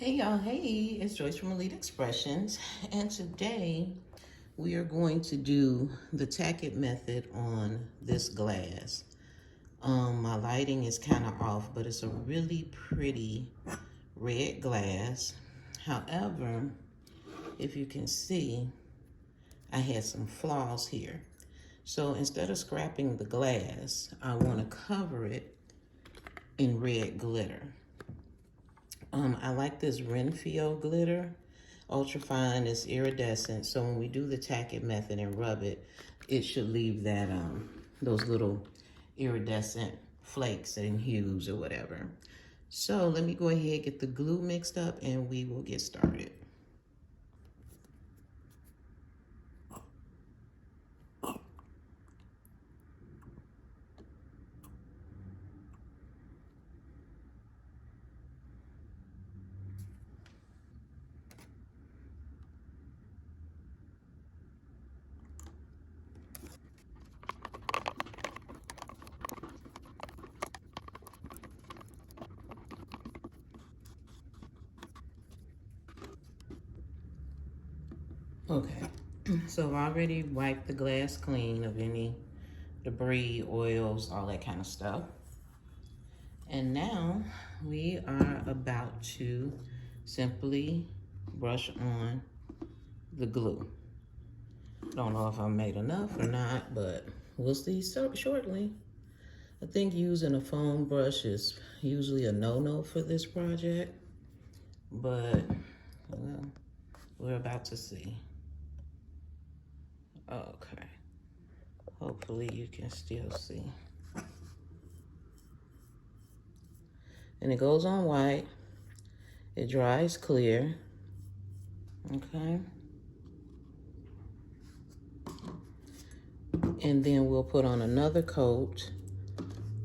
Hey y'all, hey, it's Joyce from Elite Expressions, and today we are going to do the tack it method on this glass. My lighting is kind of off, but it's a really pretty red glass. However, if you can see, I had some flaws here. So instead of scrapping the glass, I want to cover it in red glitter. I like this Renfield glitter. Ultra fine, it's iridescent. So when we do the tack it method and rub it, it should leave that those little iridescent flakes and hues or whatever. So let me go ahead, get the glue mixed up, and we will get started. Okay, so I've already wiped the glass clean of any debris, oils, all that kind of stuff. And now we are about to simply brush on the glue. Don't know if I made enough or not, but we'll see shortly. I think using a foam brush is usually a no-no for this project, but well, we're about to see. Okay, hopefully you can still see. And it goes on white, it dries clear, okay? And then we'll put on another coat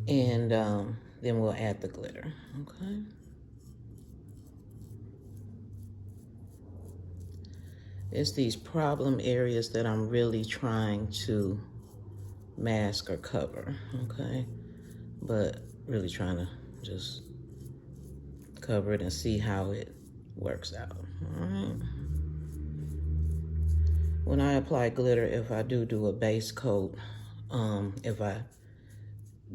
and then we'll add the glitter, okay? It's these problem areas that I'm really trying to mask or cover, okay? But really trying to just cover it and see how it works out, all right? When I apply glitter, if I do a base coat, if I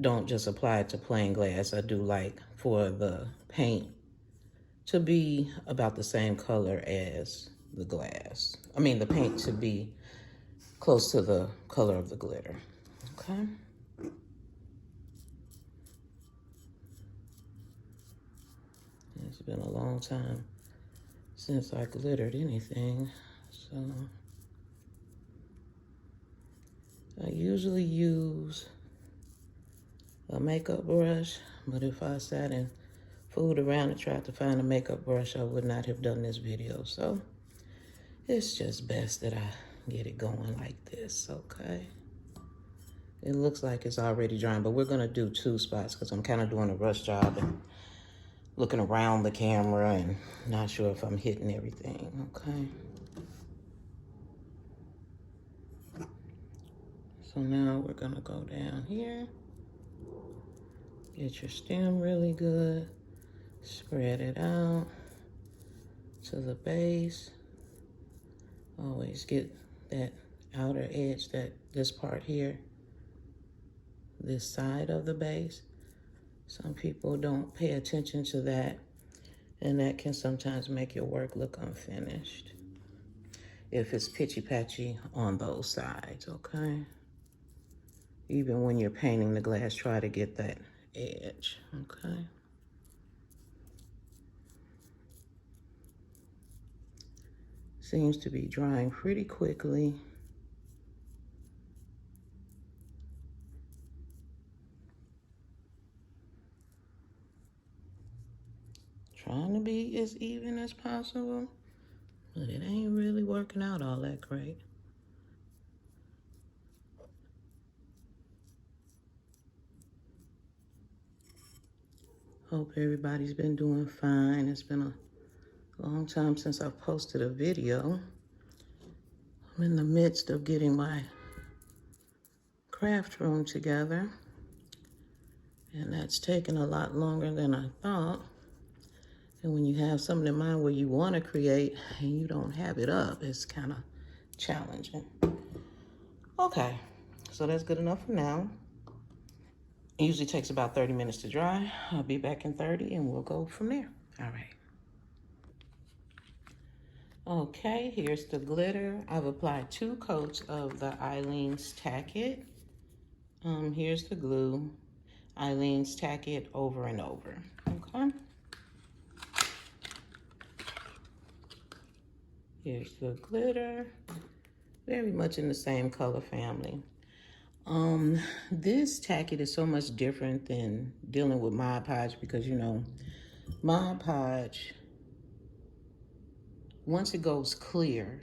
don't just apply it to plain glass, I do like for the paint to be about the same color as the glass. I mean, the paint to be close to the color of the glitter, okay? It's been a long time since I glittered anything, so I usually use a makeup brush, but if I sat and fooled around and tried to find a makeup brush, I would not have done this video. So it's just best that I get it going like this, okay? It looks like it's already drying, but we're gonna do 2 spots because I'm kind of doing a rush job and looking around the camera and not sure if I'm hitting everything, okay? So now we're gonna go down here. Get your stem really good. Spread it out to the base. Always get that outer edge, this part here, this side of the base. Some people don't pay attention to that, and that can sometimes make your work look unfinished if it's pitchy-patchy on those sides, okay? Even when you're painting the glass, try to get that edge, okay? Seems to be drying pretty quickly. Trying to be as even as possible, but it ain't really working out all that great. Hope everybody's been doing fine. It's been a long time since I've posted a video. I'm in the midst of getting my craft room together, and that's taken a lot longer than I thought. And when you have something in mind where you want to create and you don't have it up, it's kind of challenging. Okay, so that's good enough for now. It usually takes about 30 minutes to dry. I'll be back in 30 and we'll go from there. All right. Okay, here's the glitter. I've applied 2 coats of the Eileen's Tack It. Here's the glue. Eileen's Tack It over and over. Okay. Here's the glitter. Very much in the same color family. This Tack It is so much different than dealing with Mod Podge because, you know, Mod Podge, once it goes clear,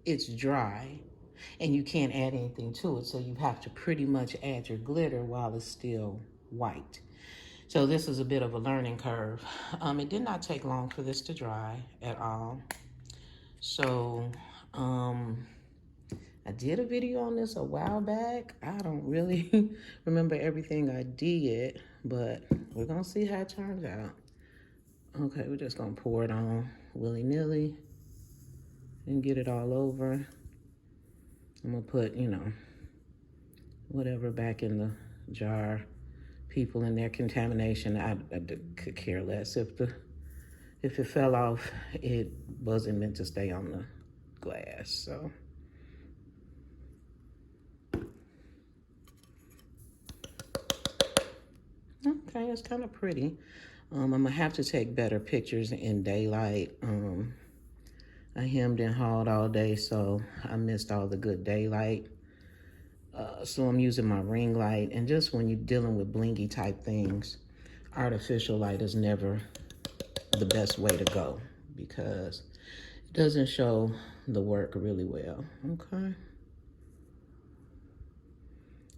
it's dry and you can't add anything to it. So you have to pretty much add your glitter while it's still white. So this is a bit of a learning curve. It did not take long for this to dry at all. So, I did a video on this a while back. I don't really remember everything I did, but we're gonna see how it turns out. Okay, we're just gonna pour it on willy-nilly and get it all over. I'm gonna put, you know, whatever back in the jar. People in their contamination, I could care less. If it fell off, it wasn't meant to stay on the glass, so. Okay, it's kind of pretty. I'm gonna have to take better pictures in daylight. I hemmed and hauled all day, so I missed all the good daylight. So I'm using my ring light, and just when you're dealing with blingy type things, artificial light is never the best way to go because it doesn't show the work really well, okay?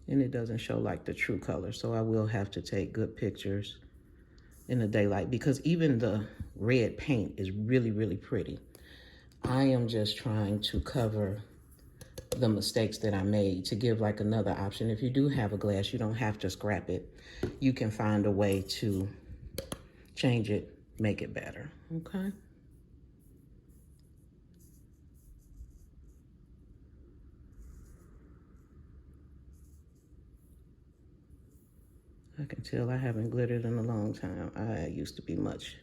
And it doesn't show like the true color, so I will have to take good pictures in the daylight because even the red paint is really, really pretty. I am just trying to cover the mistakes that I made to give like another option. If you do have a glass, you don't have to scrap it. You can find a way to change it, make it better, okay? I can tell I haven't glittered in a long time. I used to be much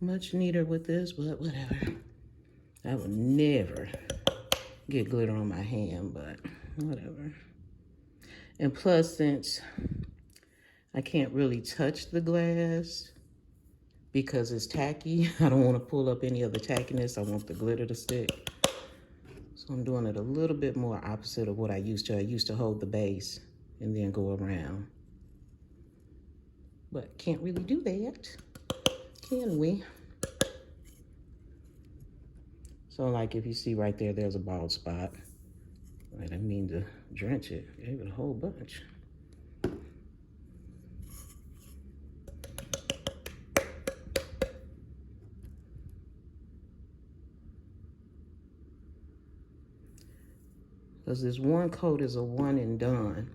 neater with this, but whatever. I would never get glitter on my hand, but whatever. And plus, since I can't really touch the glass because it's tacky, I don't want to pull up any of the tackiness. I want the glitter to stick. So I'm doing it a little bit more opposite of what I used to. I used to hold the base and then go around. But can't really do that, can we? So like if you see right there, there's a bald spot. I didn't mean to drench it, gave it a whole bunch. Because this one coat is a one and done.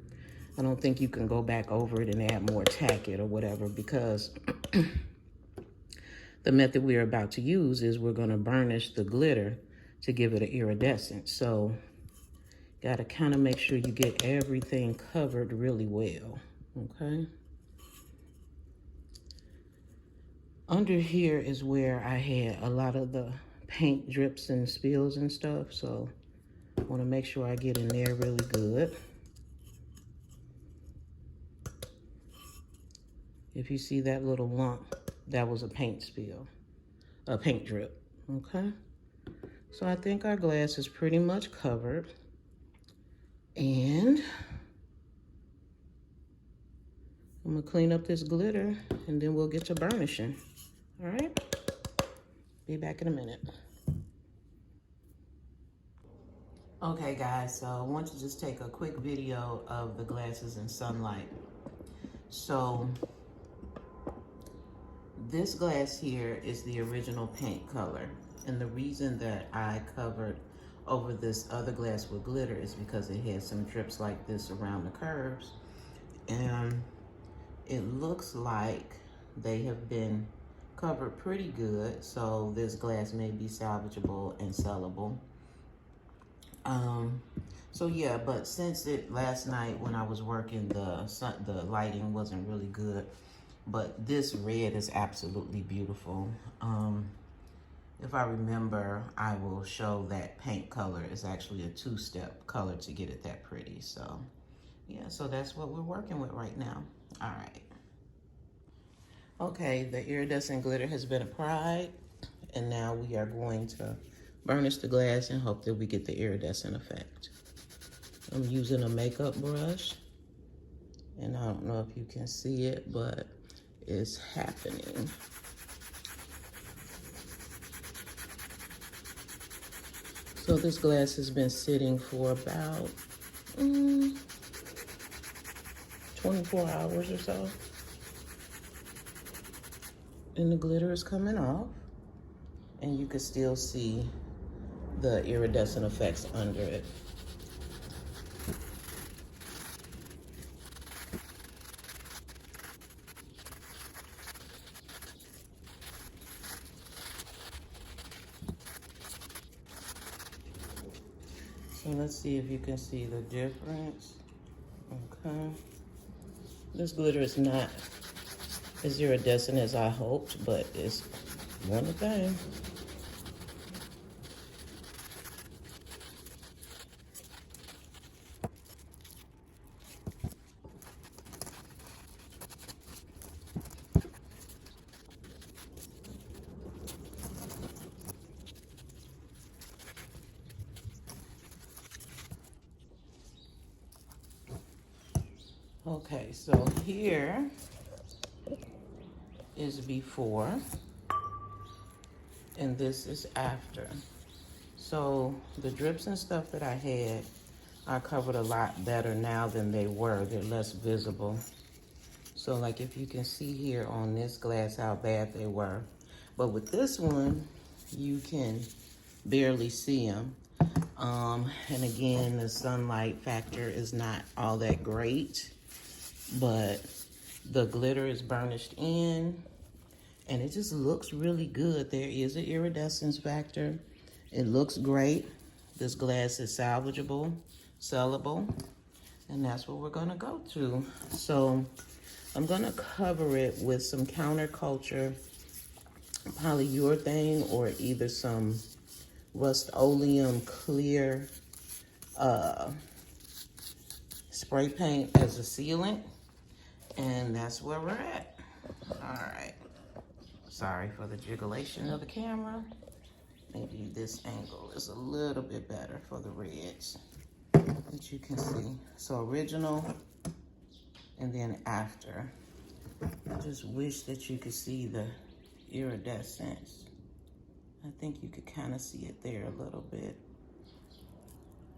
I don't think you can go back over it and add more Tack It or whatever because the method we're about to use is we're gonna burnish the glitter to give it an iridescent. So gotta kind of make sure you get everything covered really well, okay? Under here is where I had a lot of the paint drips and spills and stuff, so I wanna make sure I get in there really good. If you see that little lump, that was a paint spill, a paint drip, okay? So I think our glass is pretty much covered. And I'm gonna clean up this glitter and then we'll get to burnishing, all right? Be back in a minute. Okay guys, so I want to just take a quick video of the glasses in sunlight. So this glass here is the original paint color. And the reason that I covered over this other glass with glitter is because it had some drips like this around the curves. And it looks like they have been covered pretty good, so this glass may be salvageable and sellable. So yeah, but since last night when I was working, the lighting wasn't really good, but this red is absolutely beautiful. If I remember, I will show that paint color is actually a two-step color to get it that pretty. So yeah, so that's what we're working with right now. All right. Okay, the iridescent glitter has been applied, and now we are going to burnish the glass and hope that we get the iridescent effect. I'm using a makeup brush, and I don't know if you can see it, but it's happening. So this glass has been sitting for about 24 hours or so. And the glitter is coming off, and you can still see the iridescent effects under it. So let's see if you can see the difference. Okay. This glitter is not as iridescent as I hoped, but it's one thing. Okay, so here is before, and this is after. So the drips and stuff that I had are covered a lot better now than they were. They're less visible. So like if you can see here on this glass how bad they were. But with this one, you can barely see them. And again, the sunlight factor is not all that great, but the glitter is burnished in, and it just looks really good. There is an iridescence factor. It looks great. This glass is salvageable, sellable, and that's what we're gonna go to. So I'm gonna cover it with some counterculture polyurethane or either some Rust-Oleum clear spray paint as a sealant, and that's where we're at. All right. Sorry for the jigglation of the camera. Maybe this angle is a little bit better for the reds that you can see. So original and then after. I just wish that you could see the iridescence. I think you could kind of see it there a little bit.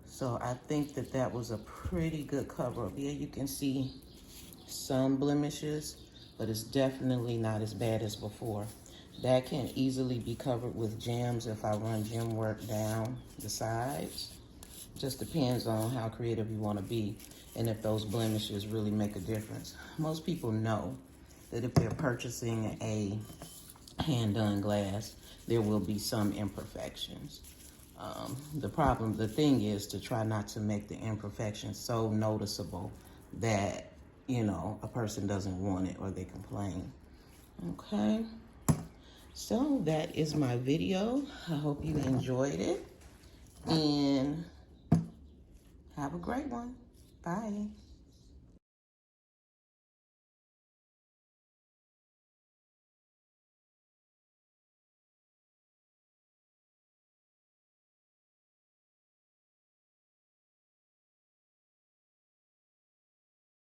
So I think that that was a pretty good cover up. Yeah, you can see some blemishes, but it's definitely not as bad as before. That can easily be covered with gems if I run gem work down the sides. Just depends on how creative you want to be and if those blemishes really make a difference. Most people know that if they're purchasing a hand-done glass, there will be some imperfections. The thing is to try not to make the imperfections so noticeable that, you know, a person doesn't want it or they complain. Okay, so that is my video. I hope you enjoyed it, and have a great one. Bye.